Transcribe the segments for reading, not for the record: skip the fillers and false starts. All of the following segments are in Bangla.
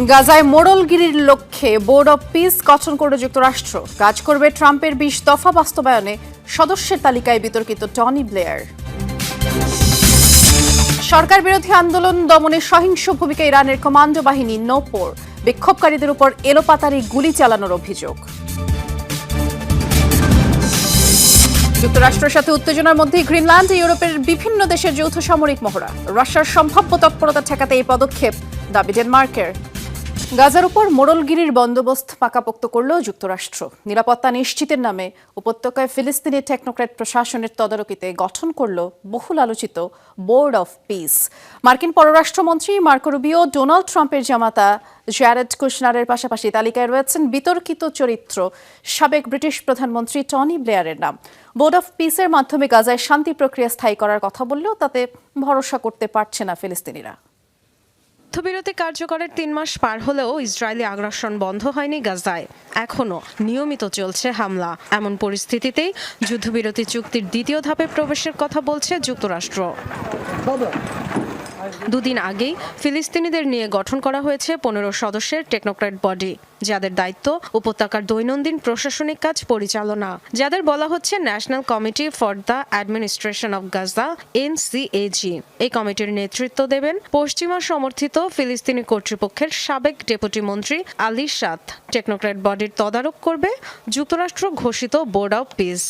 গাজায় মোড়লগিরির লক্ষ্যে বোর্ড অব পিস গঠন করবে যুক্তরাষ্ট্র। কাজ করবে ট্রাম্পের 20 দফা বাস্তবায়নে। সদস্যের তালিকায় বিতর্কিত টনি ব্লেয়ার। সরকার বিরোধী আন্দোলন দমনে সহিংস ভূমিকা ইরানের কমান্ডো বাহিনী নৌপোর। বিক্ষোভকারীদের উপর এলোপাতাড়ি গুলি চালানোর অভিযোগ। যুক্তরাষ্ট্রের সাথে উত্তেজনার মধ্যেই গ্রিনল্যান্ড ইউরোপের বিভিন্ন দেশের যৌথ সামরিক মহড়া। রাশিয়ার সম্ভাব্য তৎপরতা ঠেকাতে এই পদক্ষেপ, দাবি ডেনমার্কের। গাজার উপর মোড়লগিরির বন্দোবস্ত পাকাপোক্ত করল যুক্তরাষ্ট্র। নিরাপত্তা নিশ্চিতের নামে উপত্যকায় ফিলিস্তিনি টেকনোক্র্যাট প্রশাসনের তদারকিতে গঠন করল বহুল আলোচিত বোর্ড অফ পিস। মার্কিন পররাষ্ট্রমন্ত্রী মার্কো রুবিও, ডোনাল্ড ট্রাম্পের জামাতা জ্যারেড কুশনারের পাশাপাশি তালিকায় রয়েছেন বিতর্কিত চরিত্র সাবেক ব্রিটিশ প্রধানমন্ত্রী টনি ব্লেয়ারের নাম। বোর্ড অফ পিসের মাধ্যমে গাজায় শান্তি প্রক্রিয়া স্থায়ী করার কথা বললেও তাতে ভরসা করতে পারছে না ফিলিস্তিনিরা। যুদ্ধবিরতি কার্যকরের 3 মাস পার হলেও ইসরায়েলি আগ্রাসন বন্ধ হয়নি গাজায়। এখনও নিয়মিত চলছে হামলা। এমন পরিস্থিতিতেই যুদ্ধবিরতি চুক্তির দ্বিতীয় ধাপে প্রবেশের কথা বলছে যুক্তরাষ্ট্র। দুদিন আগেই ফিলিস্তিনিদের নিয়ে গঠন করা হয়েছে 15 সদস্যের টেকনোক্র্যাট বডি, যাদের দায়িত্ব উপত্যকার দৈনন্দিন প্রশাসনিক কাজ পরিচালনা, যাদের বলা হচ্ছে national committee for the administration of Gaza, NCAG. এই কমিটির নেতৃত্ব দেবেন পশ্চিমা সমর্থিত ফিলিস্তিনি কর্তৃপক্ষের সাবেক ডেপুটি মন্ত্রী আলী সাদ। টেকনোক্র্যাট বডির তদারক করবে যুক্তরাষ্ট্র ঘোষিত বোর্ড অব পিস।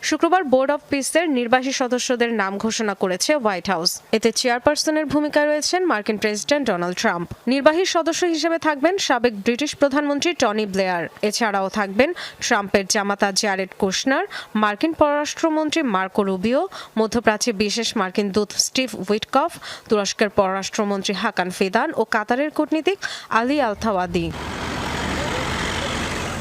শুক্রবার বোর্ড অব পিসের নির্বাহী সদস্যদের নাম ঘোষণা করেছে হোয়াইট হাউস। এতে চেয়ারপারসনের ভূমিকায় রয়েছেন মার্কিন প্রেসিডেন্ট ডোনাল্ড ট্রাম্প। নির্বাহী সদস্য হিসেবে থাকবেন সাবেক ব্রিটিশ প্রধানমন্ত্রী টনি ব্লেয়ার। এছাড়াও থাকবেন ট্রাম্পের জামাতা জ্যারেড কুশনার, মার্কিন পররাষ্ট্রমন্ত্রী মার্কো রুবিও, মধ্যপ্রাচ্যে বিশেষ মার্কিন দূত স্টিভ উইটকফ, তুরস্কের পররাষ্ট্রমন্ত্রী হাকান ফিদান ও কাতারের কূটনীতিক আলী আলথাওয়াদি।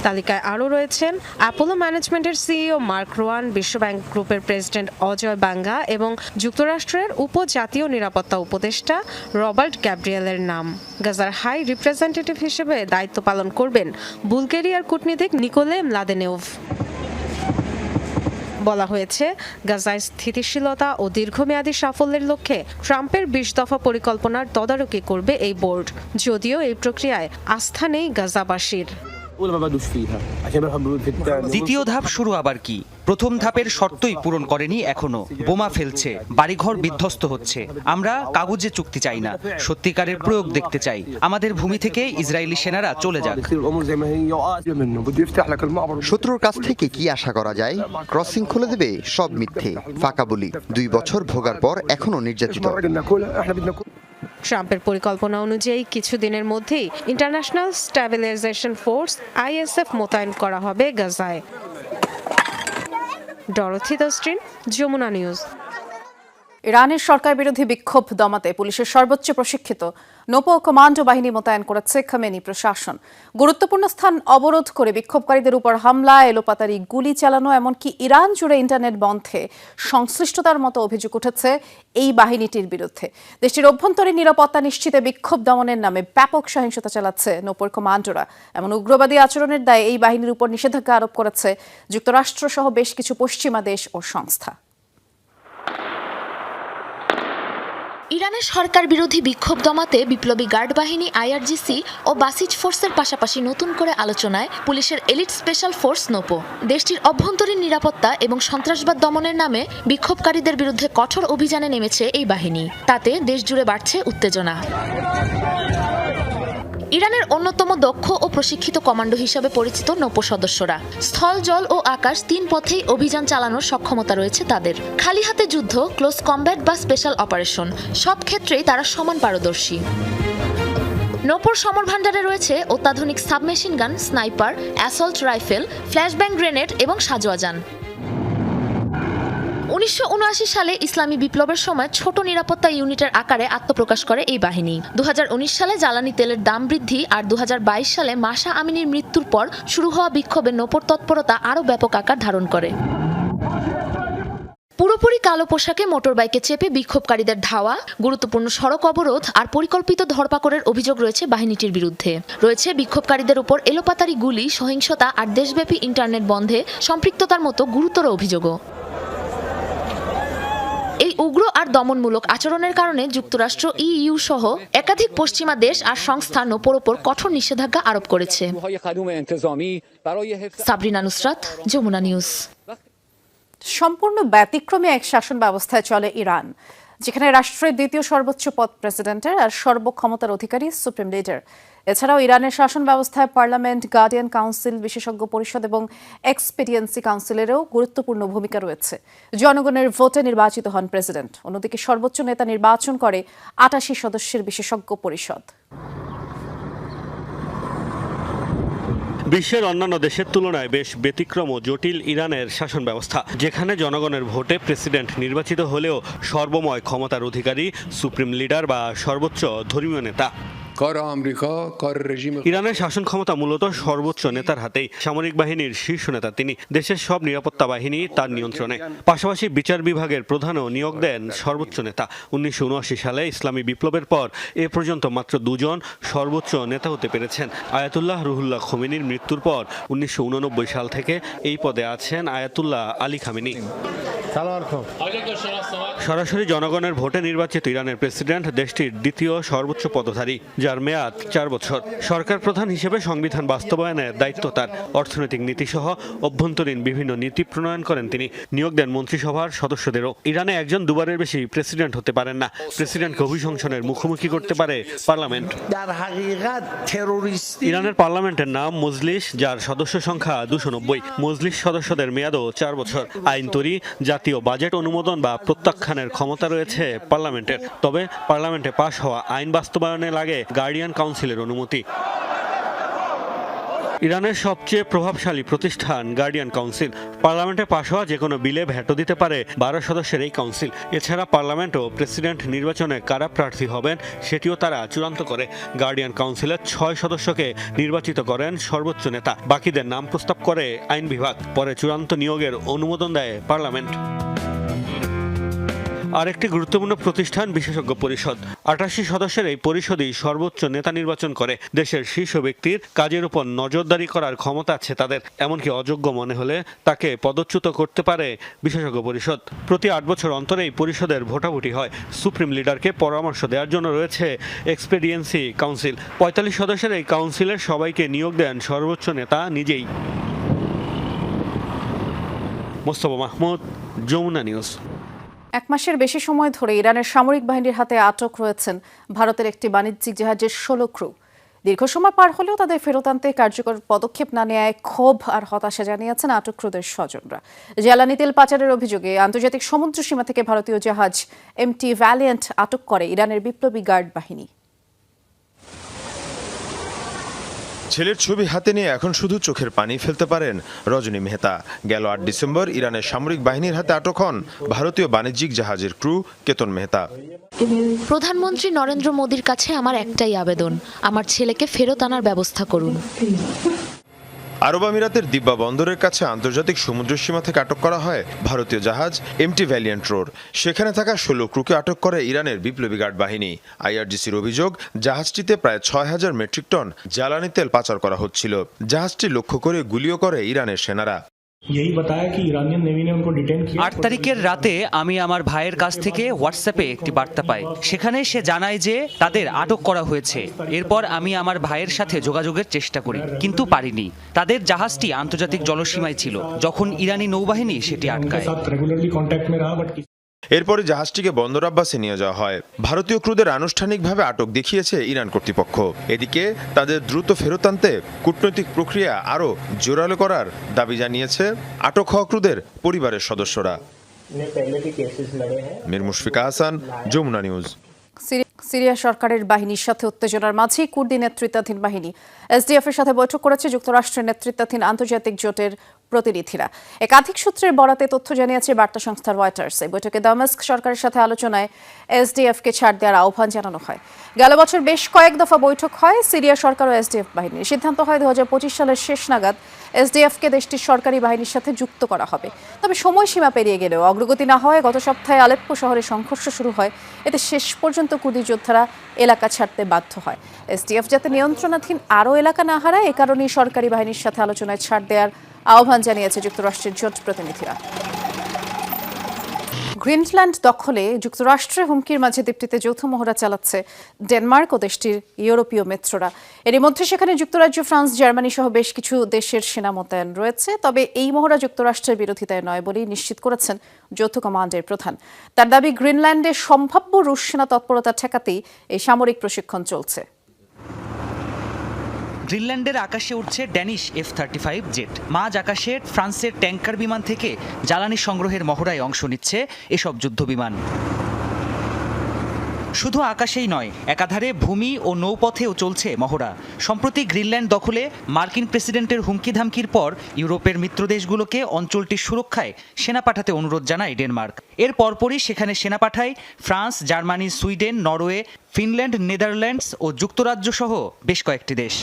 তালিকায় আরও রয়েছেন অ্যাপোলো ম্যানেজমেন্টের সিইও মার্ক রোয়ান, বিশ্বব্যাংক গ্রুপের প্রেসিডেন্ট অজয় বাঙ্গা এবং যুক্তরাষ্ট্রের উপজাতীয় নিরাপত্তা উপদেষ্টা রবার্ট গ্যাব্রিয়েলের নাম। গাজার হাই রিপ্রেজেন্টেটিভ হিসেবে দায়িত্ব পালন করবেন বুলগেরিয়ার কূটনীতিক নিকোলে ম্লাদেনেভ। বলা হয়েছে, গাজায় স্থিতিশীলতা ও দীর্ঘমেয়াদী সাফল্যের লক্ষ্যে ট্রাম্পের 20 দফা পরিকল্পনার তদারকি করবে এই বোর্ড। যদিও এই প্রক্রিয়ায় আস্থা নেই গাজাবাসীর। দ্বিতীয় ধাপ শুরু আবার কি? প্রথম ধাপের শর্তই পূরণ করেনি এখনো। বোমা ফেলছে, বাড়িঘর বিধ্বস্ত হচ্ছে। আমরা কাগজে চুক্তি চাই না, সত্যিকারের প্রয়োগ দেখতে চাই। আমাদের ভূমি থেকে ইসরায়েলি সেনারা চলে যাক। শত্রুর কাছ থেকে কি আশা করা যায়? ক্রসিং খুলে দেবে সব মিথ্যে, ফাঁকা বলি। 2 বছর ভোগার পর এখনো নির্যাতিত। ট্রাম্পের পরিকল্পনা অনুযায়ী কিছুদিনের মধ্যেই ইন্টারন্যাশনাল স্ট্যাবিলাইজেশন ফোর্স আইএসএফ মোতায়েন করা হবে গাজায়। ডরথি দস্ট্রিন, যমুনা নিউজ। ইরানের সরকার বিরোধী বিক্ষোভ দমাতে পুলিশের সর্বোচ্চ প্রশিক্ষিত নৌপো কমান্ডো বাহিনী মোতায়েন করেছে খামেনি প্রশাসন। গুরুত্বপূর্ণ স্থান অবরোধ করে বিক্ষোভকারীদের উপর হামলা, এলোপাতাড়ি গুলি চালানো, এমনকি ইরান জুড়ে ইন্টারনেট বন্ধে সংশ্লিষ্টতার মতো অভিযোগ উঠেছে এই বাহিনীটির বিরুদ্ধে। দেশটির অভ্যন্তরীণ নিরাপত্তা নিশ্চিতে বিক্ষোভ দমনের নামে ব্যাপক সহিংসতা চালাচ্ছে নৌপোর কমান্ডোরা। এমন উগ্রবাদী আচরণের দায়ে এই বাহিনীর উপর নিষেধাজ্ঞা আরোপ করেছে যুক্তরাষ্ট্র সহ বেশ কিছু পশ্চিমা দেশ ও সংস্থা। ইরানের সরকার বিরোধী বিক্ষোভ দমাতে বিপ্লবী গার্ড বাহিনী আইআরজিসি ও বাসিজ ফোর্সের পাশাপাশি নতুন করে আলোচনায় পুলিশের এলিট স্পেশাল ফোর্স নৌপো। দেশটির অভ্যন্তরীণ নিরাপত্তা এবং সন্ত্রাসবাদ দমনের নামে বিক্ষোভকারীদের বিরুদ্ধে কঠোর অভিযানে নেমেছে এই বাহিনী। তাতে দেশজুড়ে বাড়ছে উত্তেজনা। ইরানের অন্যতম দক্ষ ও প্রশিক্ষিত কমান্ডো হিসাবে পরিচিত নৌপো সদস্যরা স্থল, জল ও আকাশ 3 পথেই অভিযান চালানোর সক্ষমতা রয়েছে তাদের। খালি হাতে যুদ্ধ, ক্লোজ কমব্যাট বা স্পেশাল অপারেশন, সব ক্ষেত্রেই তারা সমান পারদর্শী। নৌপোর সমর ভান্ডারে রয়েছে অত্যাধুনিক submachine gun, sniper, assault rifle, flashbang grenade এবং সাজোয়া যান। 1979 সালে ইসলামী বিপ্লবের সময় ছোট নিরাপত্তা ইউনিটের আকারে আত্মপ্রকাশ করে এই বাহিনী। 2019 সালে জ্বালানি তেলের দাম বৃদ্ধি আর 2022 সালে মাশা আমিনির মৃত্যুর পর শুরু হওয়া বিক্ষোভে নৌপোর তৎপরতা আরও ব্যাপক আকার ধারণ করে। পুরোপুরি কালো পোশাকে মোটরবাইকে চেপে বিক্ষোভকারীদের ধাওয়া, গুরুত্বপূর্ণ সড়ক অবরোধ আর পরিকল্পিত ধরপাকড়ের অভিযোগ রয়েছে বাহিনীটির বিরুদ্ধে। রয়েছে বিক্ষোভকারীদের উপর এলোপাতাড়ি গুলি, সহিংসতা আর দেশব্যাপী ইন্টারনেট বন্ধে সম্পৃক্ততার মতো গুরুতর অভিযোগও। এই উগ্র আর দমনমূলক আচরণের কারণে যুক্তরাষ্ট্র, ইইউ সহ একাধিক পশ্চিমা দেশ আর সংস্থা নৌপোর ওপর কঠোর নিষেধাজ্ঞা আরোপ করেছে। সাবরিনা নুসরাত, যমুনা নিউজ। সম্পূর্ণ ব্যতিক্রমী এক শাসন ব্যবস্থায় চলে ইরান, যেখানে রাষ্ট্রের দ্বিতীয় সর্বোচ্চ পদ প্রেসিডেন্টের আর সর্বক্ষমতার অধিকারী সুপ্রিম লিডার। এছাড়াও ইরানের শাসন ব্যবস্থায় পার্লামেন্ট, গার্ডিয়ান কাউন্সিল, বিশেষজ্ঞ পরিষদ এবং এক্সপেডিয়েন্সি কাউন্সিলেরও গুরুত্বপূর্ণ ভূমিকা রয়েছে। জনগণের ভোটে নির্বাচিত হন প্রেসিডেন্ট। অন্যদিকে সর্বোচ্চ নেতা নির্বাচন করে ৮৮ সদস্যের বিশেষজ্ঞ পরিষদ। বিশ্বের অন্যান্য দেশের তুলনায় বেশ ব্যতিক্রম ও জটিল ইরানের শাসন ব্যবস্থা, যেখানে জনগণের ভোটে প্রেসিডেন্ট নির্বাচিত হলেও সর্বময় ক্ষমতার অধিকারী সুপ্রিম লিডার বা সর্বোচ্চ ধর্মীয় নেতা। ইরানের শাসন ক্ষমতা মূলত সর্বোচ্চ নেতার হাতেই। সামরিক বাহিনীর শীর্ষ নেতা তিনি। দেশের সব নিরাপত্তা বাহিনী তার নিয়ন্ত্রণে। পাশাপাশি বিচার বিভাগের প্রধানও নিয়োগ দেন সর্বোচ্চ নেতা। ১৯৭৯ সালে ইসলামী বিপ্লবের পর এ পর্যন্ত মাত্র দুজন সর্বোচ্চ নেতা হতে পেরেছেন। আয়াতুল্লাহ রুহুল্লাহ খোমেনির মৃত্যুর পর ১৯৮৯ সাল থেকে এই পদে আছেন আয়াতুল্লাহ আলী খামেনি। সরাসরি জনগণের ভোটে নির্বাচিত ইরানের প্রেসিডেন্ট দেশটির দ্বিতীয় সর্বোচ্চ পদধারী, যার মেয়াদ ৪ বছর। সরকার প্রধান হিসেবে সংবিধান বাস্তবায়নের দায়িত্ব তার। অর্থনৈতিক নীতিসহ অভ্যন্তরীণ বিভিন্ন নীতি প্রণয়ন করেন তিনি। নিয়োগ দেন মন্ত্রিসভার সদস্যদেরও। ইরানে একজন দুবারের বেশি প্রেসিডেন্ট হতে পারেন না। প্রেসিডেন্টকে অভিশংসনের মুখোমুখি করতে পারে পার্লামেন্ট। ইরানের পার্লামেন্টের নাম মজলিস, যার সদস্য সংখ্যা ২৯০। মজলিস সদস্যদের মেয়াদও ৪ বছর। আইন তৈরি, জাতীয় বাজেট অনুমোদন বা প্রত্যাখ্যানের ক্ষমতা রয়েছে পার্লামেন্টের। তবে পার্লামেন্টে পাশ হওয়া আইন বাস্তবায়নে লাগে গার্ডিয়ান কাউন্সিলের অনুমতি। ইরানের সবচেয়ে প্রভাবশালী প্রতিষ্ঠান গার্ডিয়ান কাউন্সিল। পার্লামেন্টে পাশ হওয়া যে কোনো বিলে ভেটো দিতে পারে ১২ সদস্যের এই কাউন্সিল। এছাড়া পার্লামেন্ট ও প্রেসিডেন্ট নির্বাচনে কারা প্রার্থী হবেন সেটিও তারা চূড়ান্ত করে। গার্ডিয়ান কাউন্সিলের ৬ সদস্যকে নির্বাচিত করেন সর্বোচ্চ নেতা। বাকিদের নাম প্রস্তাব করে আইন বিভাগ। পরে চূড়ান্ত নিয়োগের অনুমোদন দেয় পার্লামেন্ট। আরেকটি গুরুত্বপূর্ণ প্রতিষ্ঠান বিশেষজ্ঞ পরিষদ। ৮৮ সদস্যের এই পরিষদই সর্বোচ্চ নেতা নির্বাচন করে। দেশের শীর্ষ ব্যক্তির কাজের উপর নজরদারি করার ক্ষমতা আছে তাদের। এমনকি অযোগ্য মনে হলে তাকে পদচ্যুত করতে পারে বিশেষজ্ঞ পরিষদ। প্রতি ৮ বছর অন্তরে এই পরিষদের ভোটাভুটি হয়। সুপ্রিম লিডারকে পরামর্শ দেওয়ার জন্য রয়েছে এক্সপেডিয়েন্সি কাউন্সিল। ৪৫ সদস্যের এই কাউন্সিলের সবাইকে নিয়োগ দেন সর্বোচ্চ নেতা নিজেই। মোস্তফা মাহমুদ, যমুনা নিউজ। ১ মাসের বেশি সময় ধরে ইরানের সামরিক বাহিনীর হাতে আটক রয়েছেন ভারতের একটি বাণিজ্যিক জাহাজের ১৬ ক্রু। দীর্ঘ সময় পার হলেও তাদের ফেরত আনতে কার্যকর পদক্ষেপ না নেওয়ায় ক্ষোভ আর হতাশা জানিয়েছেন আটক ক্রুদের স্বজনরা। জ্বালানি তেল পাচারের অভিযোগে আন্তর্জাতিক সমুদ্র সীমা থেকে ভারতীয় জাহাজ এমটি ভ্যালিয়েন্ট আটক করে ইরানের বিপ্লবী গার্ড বাহিনী। ছেলের ছবি হাতে নিয়ে এখন শুধু চোখের পানি ফেলতে পারেন রজনী মেহতা। গেল ৮ ডিসেম্বর ইরানের সামরিক বাহিনীর হাতে আটক হন ভারতীয় বাণিজ্যিক জাহাজের ক্রু কেতন মেহতা। প্রধানমন্ত্রী নরেন্দ্র মোদীর কাছে আমার একটাই আবেদন, আমার ছেলেকে ফেরত আনার ব্যবস্থা করুন। আরব আমিরাতের দিব্যা বন্দরের কাছে আন্তর্জাতিক সমুদ্র সীমা থেকে আটক করা হয় ভারতীয় জাহাজ এমটি ভ্যালিয়েন্ট রোর। সেখানে থাকা ১৬ ক্রুকে আটক করে ইরানের বিপ্লবী গার্ড বাহিনী। আইআরজিসির অভিযোগ, জাহাজটিতে প্রায় ৬,০০০ মেট্রিক টন জ্বালানি তেল পাচার করা হচ্ছিল। জাহাজটি লক্ষ্য করে গুলিও করে ইরানের সেনারা। ৮ তারিখের রাতে আমি আমার ভাইয়ের কাছ থেকে হোয়াটসঅ্যাপে একটি বার্তা পাই। সেখানে সে জানায় যে তাদের আটক করা হয়েছে। এরপর আমি আমার ভাইয়ের সাথে যোগাযোগের চেষ্টা করি, কিন্তু পারিনি। তাদের জাহাজটি আন্তর্জাতিক জলসীমায় ছিল যখন ইরানি নৌবাহিনী সেটি আটকায়। এরপরে জাহাজটিকে বন্দর আব্বাসে নিয়ে যাওয়া হয়। ভারতীয় ক্রুদের আনুষ্ঠানিকভাবে আটক দেখিয়েছে ইরান কর্তৃপক্ষ। এদিকে তাদের দ্রুত ফেরত আনতে কূটনৈতিক প্রক্রিয়া আরও জোরালো করার দাবি জানিয়েছে আটক হওয়া ক্রুদের পরিবারের সদস্যরা। মীর মুশফিকা হাসান, যমুনা নিউজ। সিরিয়া সরকারের বাহিনীর সাথে উত্তেজনার মাঝেই কুর্দি নেতৃত্বাধীন বাহিনী এসডিএফ এর সাথে বৈঠক করেছে যুক্তরাষ্ট্রের নেতৃত্বাধীন আন্তর্জাতিক জোটের প্রতিনিধিরা। একাধিক সূত্রের বরাতে তথ্য জানিয়েছে বার্তা সংস্থা রয়টার্স। এই বৈঠকে দামেস্ক সরকারের সাথে আলোচনায় এসডিএফকে ছাড় দেওয়ার আহ্বান জানানো হয়। গেল বছর বেশ কয়েক দফা বৈঠক হয় সিরিয়া সরকার ও এসডিএফ বাহিনীর। সিদ্ধান্ত হয় ২০২৫ সালের শেষ নাগাদ এসডিএফকে দেশটির সরকারি বাহিনীর সাথে যুক্ত করা হবে। তবে সময়সীমা পেরিয়ে গেলেও অগ্রগতি না হওয়ায় গত সপ্তাহে আলেপ্পো শহরে সংঘর্ষ শুরু হয়। এতে শেষ পর্যন্ত কুর্দি যোদ্ধারা এলাকা ছাড়তে বাধ্য হয়। এসডিএফ যাতে নিয়ন্ত্রণাধীন আরও এলাকা না হারায়, এ কারণেই সরকারি বাহিনীর সাথে আলোচনায় ছাড় দেওয়ার আহ্বান জানিয়েছে যুক্তরাষ্ট্রের জোট প্রতিনিধিরা। গ্রিনল্যান্ড দখলে যুক্তরাষ্ট্রের হুমকির মাঝে দ্বীপটিতে যৌথ মহড়া চালাচ্ছে ডেনমার্ক ও দেশটির ইউরোপীয় মিত্ররা। এরই মধ্যে সেখানে যুক্তরাজ্য, ফ্রান্স, জার্মানি সহ বেশ কিছু দেশের সেনা মোতায়েন রয়েছে। তবে এই মহড়া যুক্তরাষ্ট্রের বিরোধিতায় নয় বলেই নিশ্চিত করেছেন যৌথ কমান্ডের প্রধান। তার দাবি, গ্রিনল্যান্ডে সম্ভাব্য রুশ সেনা তৎপরতা ঠেকাতেই এই সামরিক প্রশিক্ষণ চলছে। গ্রিনল্যান্ডের আকাশে উঠছে ড্যানিশ F-35 জেট। মাঝ আকাশে ফ্রান্সের ট্যাঙ্কার বিমান থেকে জ্বালানি সংগ্রহের মহড়ায় অংশ নিচ্ছে এসব যুদ্ধবিমান। শুধু আকাশেই নয়, একাধারে ভূমি ও নৌপথেও চলছে মহড়া। সম্প্রতি গ্রিনল্যান্ড দখলে মার্কিন প্রেসিডেন্টের হুমকি ধামকির পর ইউরোপের মিত্র দেশগুলোকে অঞ্চলটির সুরক্ষায় সেনা পাঠাতে অনুরোধ জানায় ডেনমার্ক। এর পরপরই সেখানে সেনা পাঠায় France, Germany, Sweden, Norway, Finland, Netherlands ও যুক্তরাজ্য সহ বেশ কয়েকটি দেশ।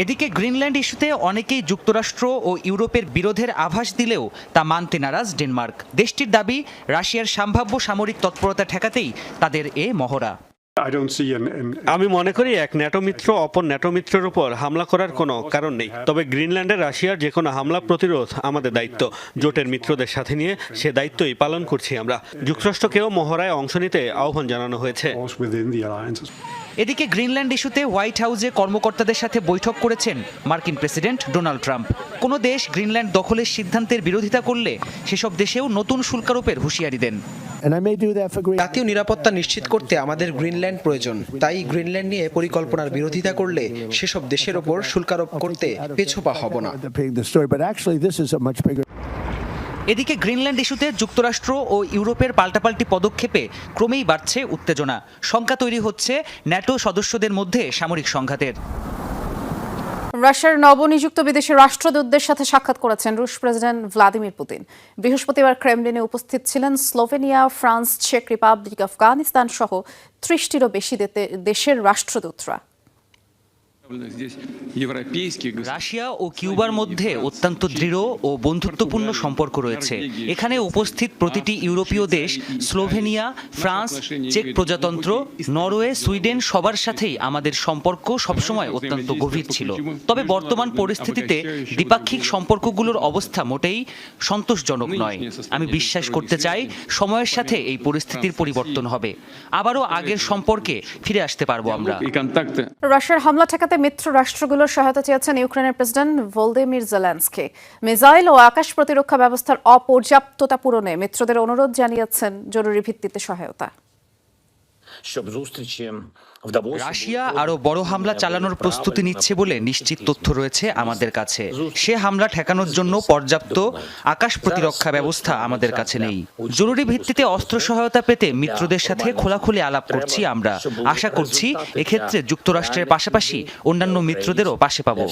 এদিকে গ্রিনল্যান্ড ইস্যুতে অনেকেই যুক্তরাষ্ট্র ও ইউরোপের বিরোধের আভাস দিলেও তা মানতে নারাজ ডেনমার্ক। দেশটির দাবি, রাশিয়ার সম্ভাব্য সামরিক তৎপরতা ঠেকাতেই তাদের এ মহড়া। আমি মনে করি এক ন্যাটো মিত্র অপর ন্যাটো মিত্রের উপর হামলা করার কোনো কারণ নেই। তবে গ্রিনল্যান্ডে রাশিয়ার যে কোনো হামলা প্রতিরোধ আমাদের দায়িত্ব। জোটের মিত্রদের সাথে নিয়ে সে দায়িত্বই পালন করছি আমরা। যুক্তরাষ্ট্রকেও মহড়ায় অংশ নিতে আহ্বান জানানো হয়েছে। এদিকে গ্রিনল্যান্ড ইস্যুতে হোয়াইট হাউসে কর্মকর্তাদের সাথে বৈঠক করেছেন মার্কিন প্রেসিডেন্ট ডোনাল্ড ট্রাম্প। কোনো দেশ গ্রিনল্যান্ড দখলের সিদ্ধান্তের বিরোধিতা করলে সেসব দেশেও নতুন শুল্কারোপের হুঁশিয়ারি দেন। জাতীয় নিরাপত্তা নিশ্চিত করতে আমাদের গ্রিনল্যান্ড প্রয়োজন। তাই গ্রিনল্যান্ড নিয়ে পরিকল্পনার বিরোধিতা করলে সেসব দেশের ওপর শুল্কারোপ করতে পিছপা হব না। এদিকে গ্রিনল্যান্ড ইস্যুতে যুক্তরাষ্ট্র ও ইউরোপের পাল্টাপাল্টি পদক্ষেপে ক্রমেই বাড়ছে উত্তেজনা। শঙ্কা তৈরি হচ্ছে ন্যাটো সদস্যদের মধ্যে সামরিক সংঘাতের। রাশিয়ার নবনিযুক্ত বিদেশি রাষ্ট্রদূতদের সাথে সাক্ষাৎ করেছেন রুশ প্রেসিডেন্ট ভ্লাদিমির পুতিন। বৃহস্পতিবার ক্রেমলিনে উপস্থিত ছিলেন স্লোভেনিয়া, ফ্রান্স, চেক রিপাবলিক, আফগানিস্তান সহ 30টিরও বেশি দেশের রাষ্ট্রদূতরা। রাশিয়া ও কিউবার মধ্যে অত্যন্ত দৃঢ় ও বন্ধুত্বপূর্ণ সম্পর্ক রয়েছে। এখানে উপস্থিত প্রতিটি ইউরোপীয় দেশ, স্লোভেনিয়া, ফ্রান্স, চেক প্রজাতন্ত্র, নরওয়ে, সুইডেন সবার সাথেই আমাদের সম্পর্ক সবসময় অত্যন্ত গভীর ছিল। তবে বর্তমান পরিস্থিতিতে দ্বিপাক্ষিক সম্পর্কগুলোর অবস্থা মোটেই সন্তোষজনক নয়। আমি বিশ্বাস করতে চাই সময়ের সাথে এই পরিস্থিতির পরিবর্তন হবে, আবারও আগের সম্পর্কে ফিরে আসতে পারবো আমরা। রাশিয়ার হামলা ঠেকাতে মিত্র রাষ্ট্রগুলোর সহায়তা চেয়েছেন ইউক্রেনের প্রেসিডেন্ট ভলোদিমির জেলেনস্কি। মিসাইল ও আকাশ প্রতিরক্ষা ব্যবস্থার অপর্যাপ্ততা পূরণে মিত্রদের অনুরোধ জানিয়েছেন জরুরি ভিত্তিতে সহায়তা। রাশিয়া আরো বড় হামলা চালানোর প্রস্তুতি নিচ্ছে বলে নিশ্চিত তথ্য রয়েছে আমাদের কাছে। সে হামলা ঠেকানোর জন্য পর্যাপ্ত আকাশ প্রতিরক্ষা ব্যবস্থা আমাদের কাছে নেই। জরুরি ভিত্তিতে অস্ত্র সহায়তা পেতে মিত্রদের সাথে খোলাখুলি আলাপ করছি আমরা। আশা করছি এক্ষেত্রে যুক্তরাষ্ট্রের পাশাপাশি অন্যান্য মিত্রদেরও পাশে পাবো।